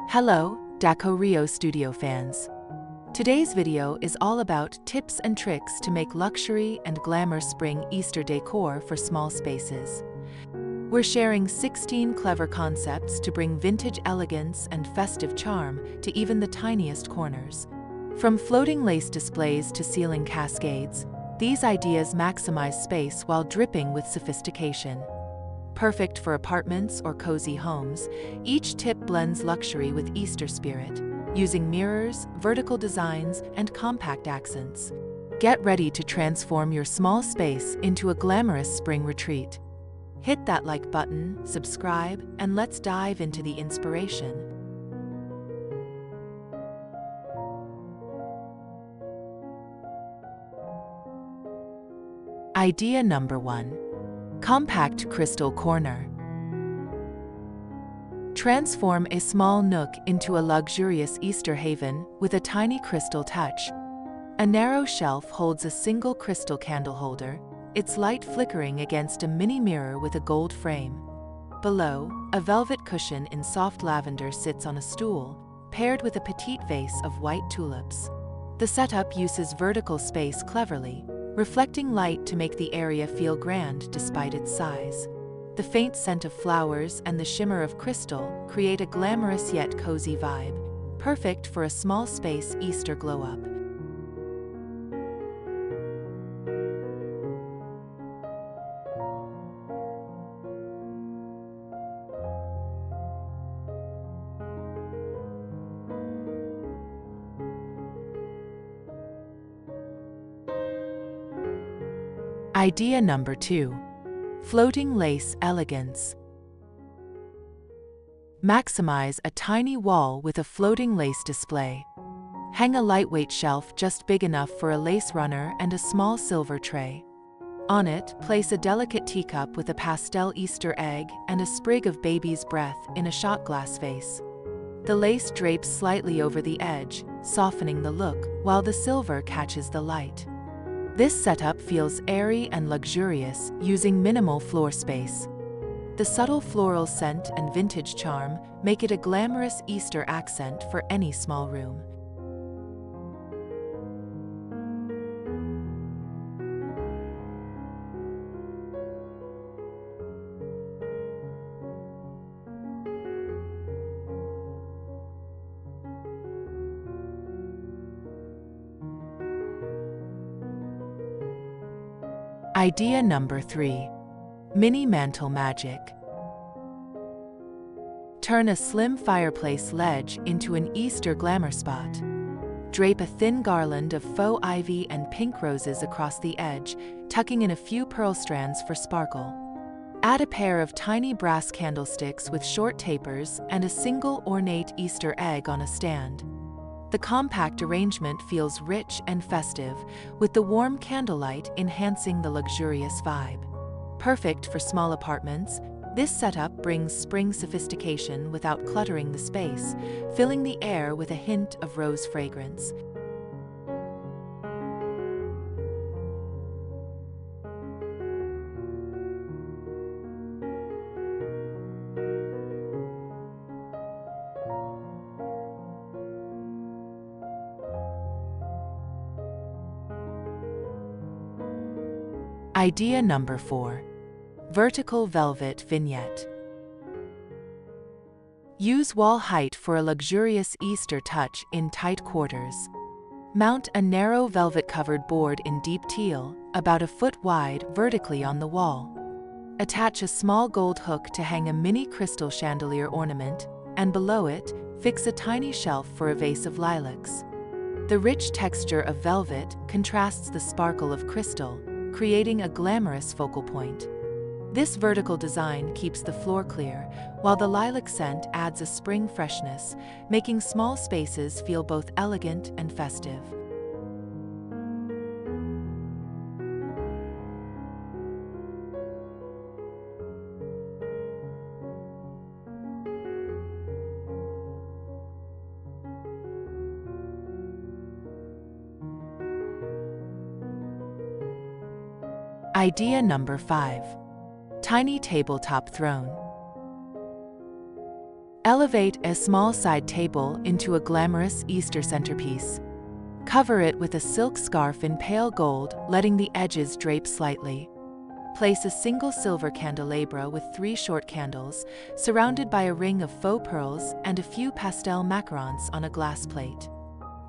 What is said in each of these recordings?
Hello, Decor Studio fans. Today's video is all about tips and tricks to make luxury and glamour spring Easter decor for small spaces. We're sharing 16 clever concepts to bring vintage elegance and festive charm to even the tiniest corners. From floating lace displays to ceiling cascades, these ideas maximize space while dripping with sophistication. Perfect for apartments or cozy homes, each tip blends luxury with Easter spirit, using mirrors, vertical designs, and compact accents. Get ready to transform your small space into a glamorous spring retreat. Hit that like button, subscribe, and let's dive into the inspiration. Idea number 1. Compact crystal corner. Transform a small nook into a luxurious Easter haven with a tiny crystal touch. A narrow shelf holds a single crystal candle holder, its light flickering against a mini mirror with a gold frame. Below, a velvet cushion in soft lavender sits on a stool, paired with a petite vase of white tulips. The setup uses vertical space cleverly, reflecting light to make the area feel grand despite its size. The faint scent of flowers and the shimmer of crystal create a glamorous yet cozy vibe, perfect for a small space Easter glow-up. Idea number 2. Floating lace elegance. Maximize a tiny wall with a floating lace display. Hang a lightweight shelf just big enough for a lace runner and a small silver tray. On it, place a delicate teacup with a pastel Easter egg and a sprig of baby's breath in a shot glass vase. The lace drapes slightly over the edge, softening the look, while the silver catches the light. This setup feels airy and luxurious, using minimal floor space. The subtle floral scent and vintage charm make it a glamorous Easter accent for any small room. Idea number 3. Mini mantel magic. Turn a slim fireplace ledge into an Easter glamour spot. Drape a thin garland of faux ivy and pink roses across the edge, tucking in a few pearl strands for sparkle. Add a pair of tiny brass candlesticks with short tapers and a single ornate Easter egg on a stand. The compact arrangement feels rich and festive, with the warm candlelight enhancing the luxurious vibe. Perfect for small apartments, this setup brings spring sophistication without cluttering the space, filling the air with a hint of rose fragrance. Idea number 4. Vertical velvet vignette. Use wall height for a luxurious Easter touch in tight quarters. Mount a narrow velvet-covered board in deep teal, about a foot wide, vertically on the wall. Attach a small gold hook to hang a mini crystal chandelier ornament, and below it, fix a tiny shelf for a vase of lilacs. The rich texture of velvet contrasts the sparkle of crystal, creating a glamorous focal point. This vertical design keeps the floor clear, while the lilac scent adds a spring freshness, making small spaces feel both elegant and festive. Idea number 5. Tiny tabletop throne. Elevate a small side table into a glamorous Easter centerpiece. Cover it with a silk scarf in pale gold, letting the edges drape slightly. Place a single silver candelabra with 3 short candles, surrounded by a ring of faux pearls and a few pastel macarons on a glass plate.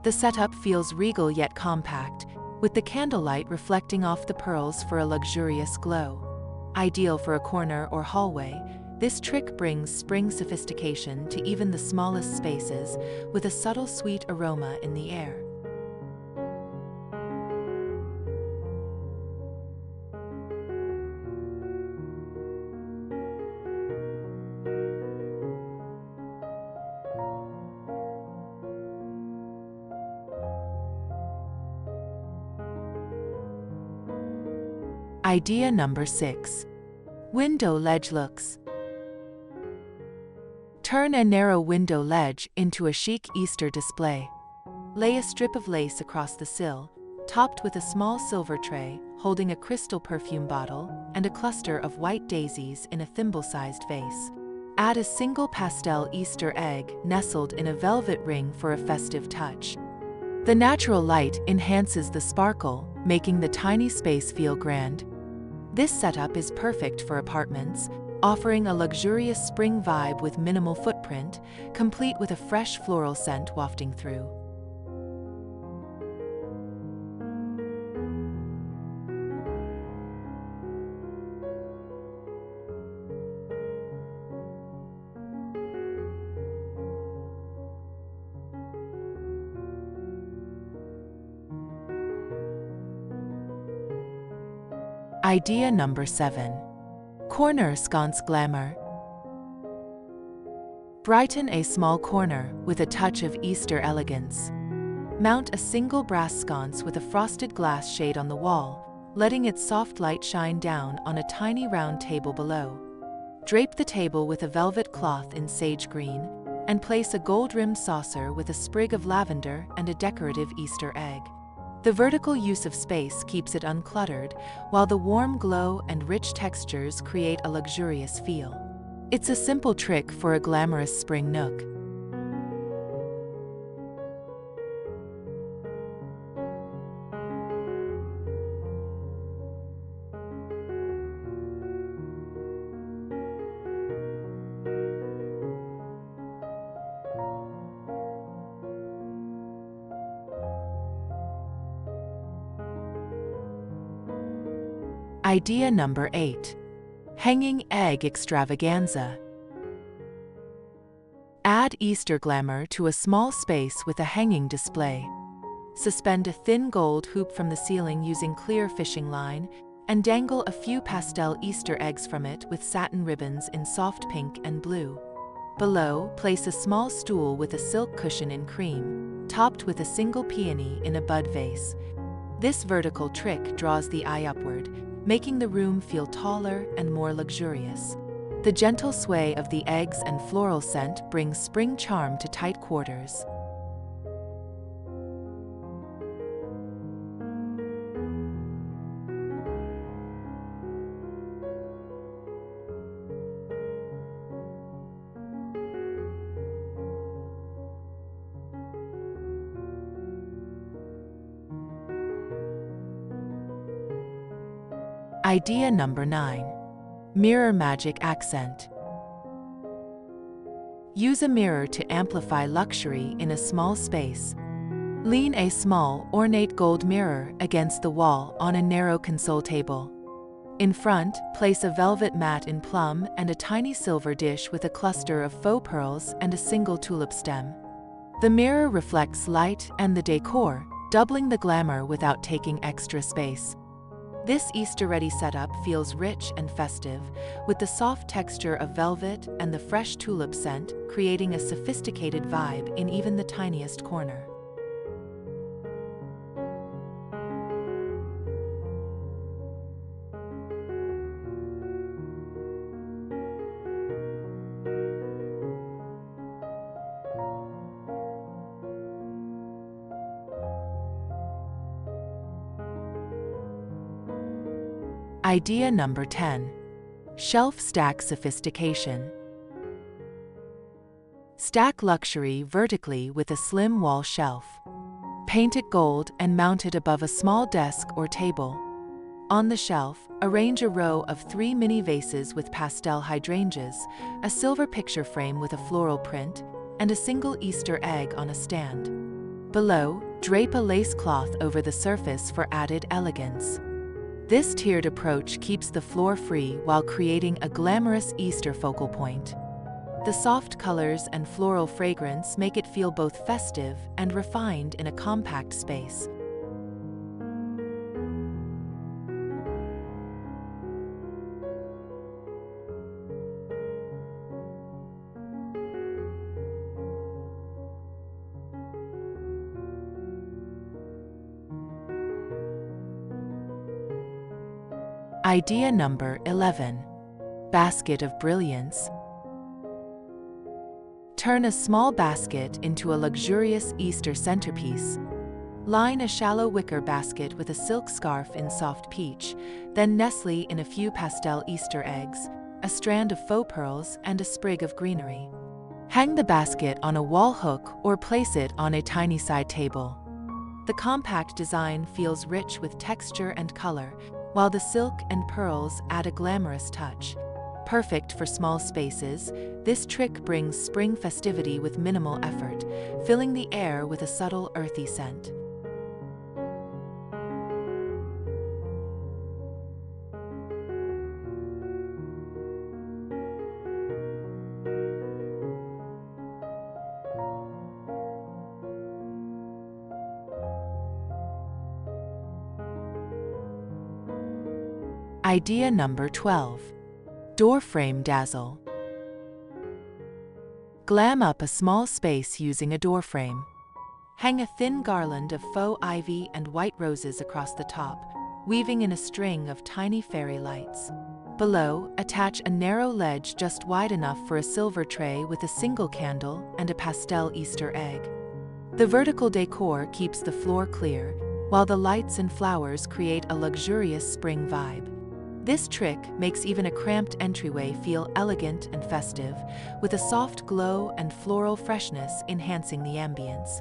The setup feels regal yet compact, with the candlelight reflecting off the pearls for a luxurious glow. Ideal for a corner or hallway, this trick brings spring sophistication to even the smallest spaces, with a subtle sweet aroma in the air. Idea number 6. Window ledge looks. Turn a narrow window ledge into a chic Easter display. Lay a strip of lace across the sill, topped with a small silver tray holding a crystal perfume bottle and a cluster of white daisies in a thimble-sized vase. Add a single pastel Easter egg nestled in a velvet ring for a festive touch. The natural light enhances the sparkle, making the tiny space feel grand. This setup is perfect for apartments, offering a luxurious spring vibe with minimal footprint, complete with a fresh floral scent wafting through. Idea number 7. Corner sconce glamour. Brighten a small corner with a touch of Easter elegance. Mount a single brass sconce with a frosted glass shade on the wall, letting its soft light shine down on a tiny round table below. Drape the table with a velvet cloth in sage green, and place a gold-rimmed saucer with a sprig of lavender and a decorative Easter egg. The vertical use of space keeps it uncluttered, while the warm glow and rich textures create a luxurious feel. It's a simple trick for a glamorous spring nook. Idea number 8. Hanging Egg Extravaganza. Add Easter glamour to a small space with a hanging display. Suspend a thin gold hoop from the ceiling using clear fishing line, and dangle a few pastel Easter eggs from it with satin ribbons in soft pink and blue. Below, place a small stool with a silk cushion in cream, topped with a single peony in a bud vase. This vertical trick draws the eye upward, making the room feel taller and more luxurious. The gentle sway of the eggs and floral scent brings spring charm to tight quarters. Idea number 9. Mirror magic accent. Use a mirror to amplify luxury in a small space. Lean a small, ornate gold mirror against the wall on a narrow console table. In front, place a velvet mat in plum and a tiny silver dish with a cluster of faux pearls and a single tulip stem. The mirror reflects light and the decor, doubling the glamour without taking extra space. This Easter-ready setup feels rich and festive, with the soft texture of velvet and the fresh tulip scent creating a sophisticated vibe in even the tiniest corner. Idea number 10. Shelf stack sophistication. Stack luxury vertically with a slim wall shelf. Paint it gold and mount it above a small desk or table. On the shelf, arrange a row of 3 mini vases with pastel hydrangeas, a silver picture frame with a floral print, and a single Easter egg on a stand. Below, drape a lace cloth over the surface for added elegance. This tiered approach keeps the floor free while creating a glamorous Easter focal point. The soft colors and floral fragrance make it feel both festive and refined in a compact space. Idea number 11. Basket of Brilliance. Turn a small basket into a luxurious Easter centerpiece. Line a shallow wicker basket with a silk scarf in soft peach, then nestle in a few pastel Easter eggs, a strand of faux pearls, and a sprig of greenery. Hang the basket on a wall hook or place it on a tiny side table. The compact design feels rich with texture and color, while the silk and pearls add a glamorous touch. Perfect for small spaces, this trick brings spring festivity with minimal effort, filling the air with a subtle earthy scent. Idea number 12. Doorframe Dazzle. Glam up a small space using a doorframe. Hang a thin garland of faux ivy and white roses across the top, weaving in a string of tiny fairy lights. Below, attach a narrow ledge just wide enough for a silver tray with a single candle and a pastel Easter egg. The vertical decor keeps the floor clear, while the lights and flowers create a luxurious spring vibe. This trick makes even a cramped entryway feel elegant and festive, with a soft glow and floral freshness enhancing the ambience.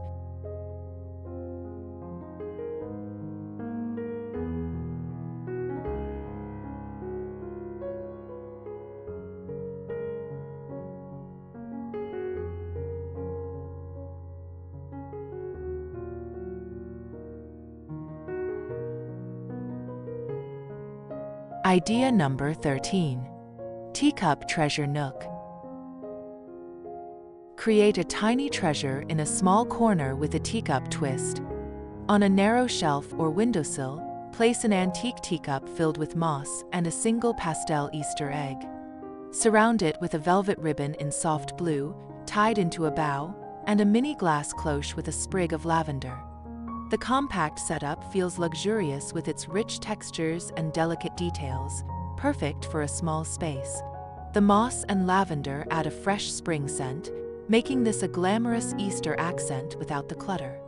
Idea number 13. Teacup Treasure Nook. Create a tiny treasure in a small corner with a teacup twist. On a narrow shelf or windowsill, place an antique teacup filled with moss and a single pastel Easter egg. Surround it with a velvet ribbon in soft blue, tied into a bow, and a mini glass cloche with a sprig of lavender. The compact setup feels luxurious with its rich textures and delicate details, perfect for a small space. The moss and lavender add a fresh spring scent, making this a glamorous Easter accent without the clutter.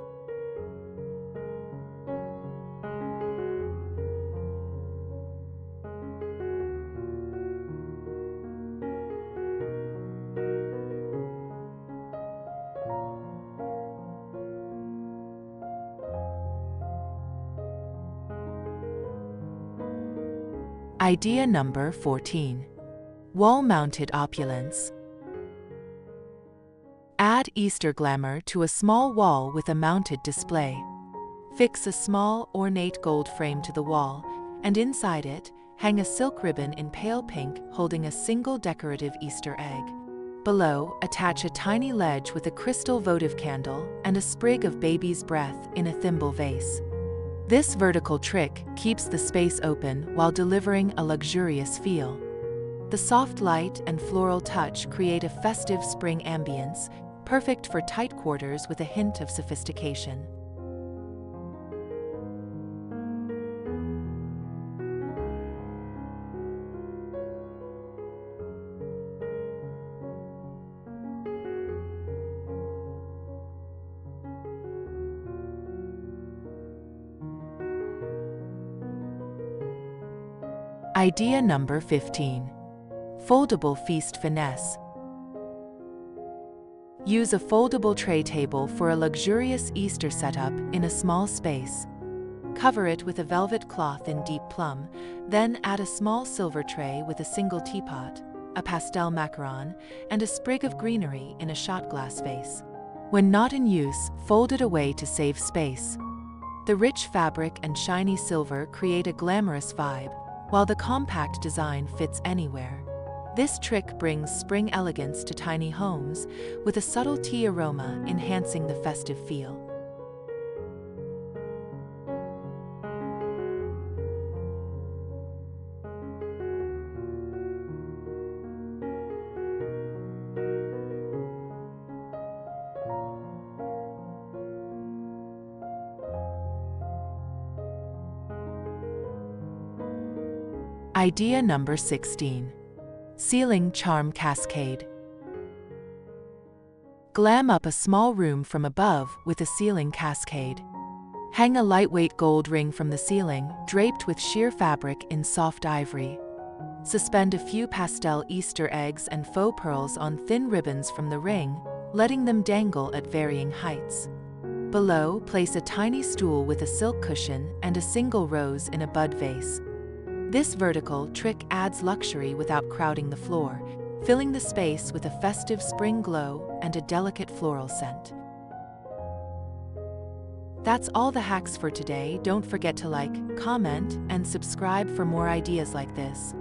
Idea number 14. Wall-mounted opulence. Add Easter glamour to a small wall with a mounted display. Fix a small, ornate gold frame to the wall, and inside it, hang a silk ribbon in pale pink holding a single decorative Easter egg. Below, attach a tiny ledge with a crystal votive candle and a sprig of baby's breath in a thimble vase. This vertical trick keeps the space open while delivering a luxurious feel. The soft light and floral touch create a festive spring ambience, perfect for tight quarters with a hint of sophistication. Idea number 15. Foldable Feast Finesse. Use a foldable tray table for a luxurious Easter setup in a small space. Cover it with a velvet cloth in deep plum, then add a small silver tray with a single teapot, a pastel macaron, and a sprig of greenery in a shot glass vase. When not in use, fold it away to save space. The rich fabric and shiny silver create a glamorous vibe, while the compact design fits anywhere. This trick brings spring elegance to tiny homes, with a subtle tea aroma enhancing the festive feel. Idea number 16. Ceiling Charm Cascade. Glam up a small room from above with a ceiling cascade. Hang a lightweight gold ring from the ceiling, draped with sheer fabric in soft ivory. Suspend a few pastel Easter eggs and faux pearls on thin ribbons from the ring, letting them dangle at varying heights. Below, place a tiny stool with a silk cushion and a single rose in a bud vase. This vertical trick adds luxury without crowding the floor, filling the space with a festive spring glow and a delicate floral scent. That's all the hacks for today. Don't forget to like, comment, and subscribe for more ideas like this.